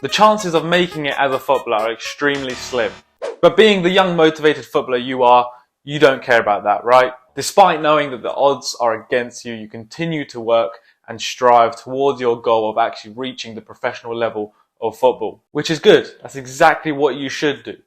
the chances of making it as a footballer are extremely slim. But being the young motivated footballer you are, you don't care about that, right? Despite knowing that the odds are against you, you continue to work and strive towards your goal of actually reaching the professional level of football, which is good. That's exactly what you should do.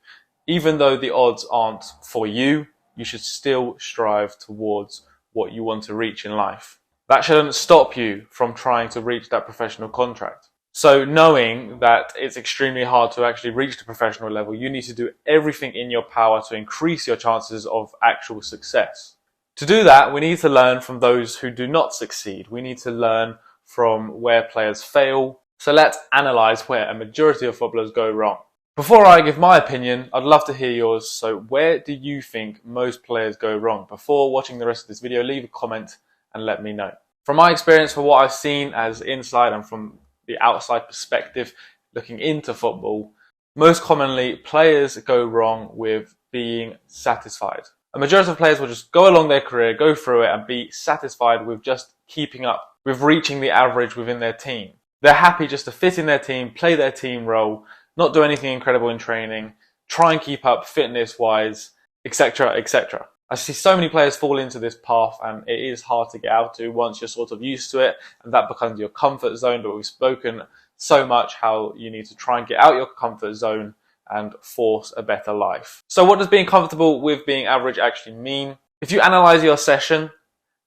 Even though the odds aren't for you, you should still strive towards what you want to reach in life. That shouldn't stop you from trying to reach that professional contract. So knowing that it's extremely hard to actually reach the professional level, you need to do everything in your power to increase your chances of actual success. To do that, we need to learn from those who do not succeed. We need to learn from where players fail. So let's analyze where a majority of footballers go wrong. Before I give my opinion, I'd love to hear yours. So where do you think most players go wrong? Before watching the rest of this video, leave a comment and let me know. From my experience, for what I've seen as inside and from the outside perspective, looking into football, most commonly players go wrong with being satisfied. A majority of players will just go along their career, go through it and be satisfied with just keeping up, with reaching the average within their team. They're happy just to fit in their team, play their team role, not do anything incredible in training, try and keep up fitness-wise, etc., etc. I see so many players fall into this path and it is hard to get out to once you're sort of used to it, and that becomes your comfort zone. But we've spoken so much how you need to try and get out your comfort zone and force a better life. So what does being comfortable with being average actually mean? If you analyze your session,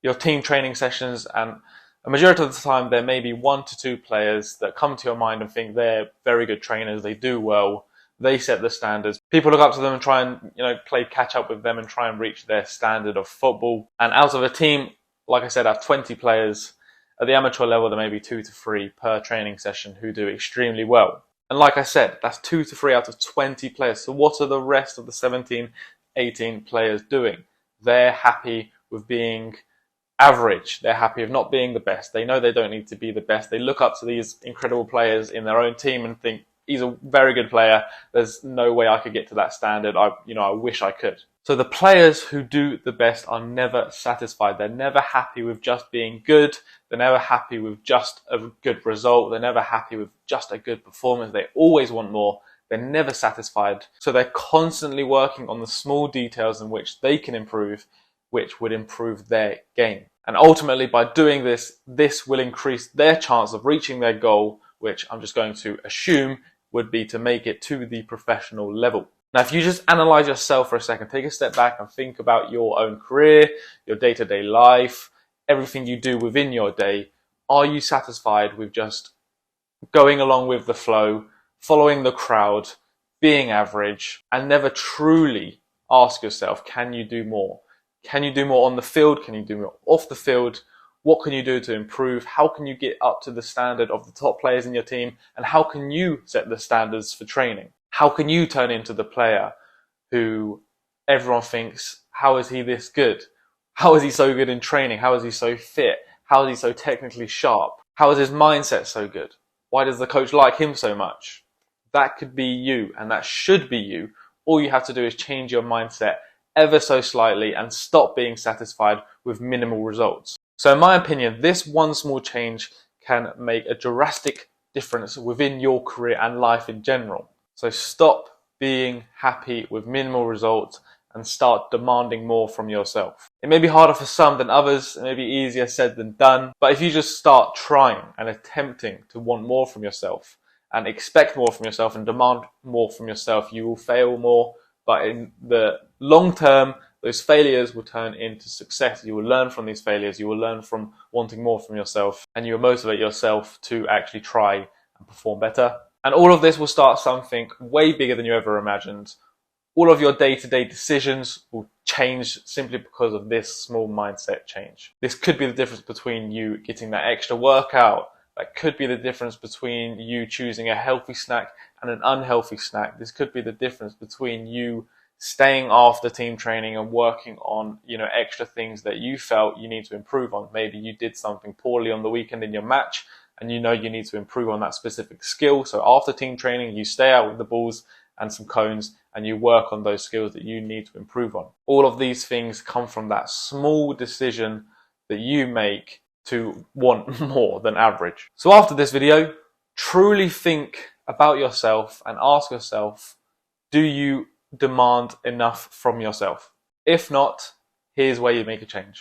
your team training sessions, and a majority of the time there may be 1 to 2 players that come to your mind and think they're very good trainers, they do well, they set the standards. People look up to them and try and play catch up with them and try and reach their standard of football. And out of a team, like I said, I have 20 players. At the amateur level, there may be 2 to 3 per training session who do extremely well. And like I said, that's 2 to 3 out of 20 players. So what are the rest of the 17, 18 players doing? They're happy with being average. They're happy with not being the best. They know they don't need to be the best. They look up to these incredible players in their own team and think, he's a very good player. There's no way I could get to that standard. I wish I could. So the players who do the best are never satisfied. They're never happy with just being good. They're never happy with just a good result. They're never happy with just a good performance. They always want more. They're never satisfied. So they're constantly working on the small details in which they can improve, which would improve their game. And ultimately, by doing this, this will increase their chance of reaching their goal, which I'm just going to assume would be to make it to the professional level. Now, if you just analyze yourself for a second, take a step back and think about your own career, your day-to-day life, everything you do within your day. Are you satisfied with just going along with the flow, following the crowd, being average, and never truly ask yourself, can you do more? Can you do more on the field? Can you do more off the field? What can you do to improve? How can you get up to the standard of the top players in your team? And how can you set the standards for training? How can you turn into the player who everyone thinks, how is he this good? How is he so good in training? How is he so fit? How is he so technically sharp? How is his mindset so good? Why does the coach like him so much? That could be you, and that should be you. All you have to do is change your mindset ever so slightly and stop being satisfied with minimal results. So in my opinion, this one small change can make a drastic difference within your career and life in general. So stop being happy with minimal results and start demanding more from yourself. It may be harder for some than others, it may be easier said than done, but if you just start trying and attempting to want more from yourself and expect more from yourself and demand more from yourself, you will fail more, but in the long term, those failures will turn into success. You will learn from these failures, you will learn from wanting more from yourself, and you will motivate yourself to actually try and perform better. And all of this will start something way bigger than you ever imagined. All of your day-to-day decisions will change simply because of this small mindset change. This could be the difference between you getting that extra workout. That could be the difference between you choosing a healthy snack and an unhealthy snack. This could be the difference between you staying after team training and working on, extra things that you felt you need to improve on. Maybe you did something poorly on the weekend in your match and you need to improve on that specific skill. So after team training, you stay out with the balls and some cones and you work on those skills that you need to improve on. All of these things come from that small decision that you make to want more than average. So after this video, truly think about yourself and ask yourself, do you demand enough from yourself? If not, here's where you make a change.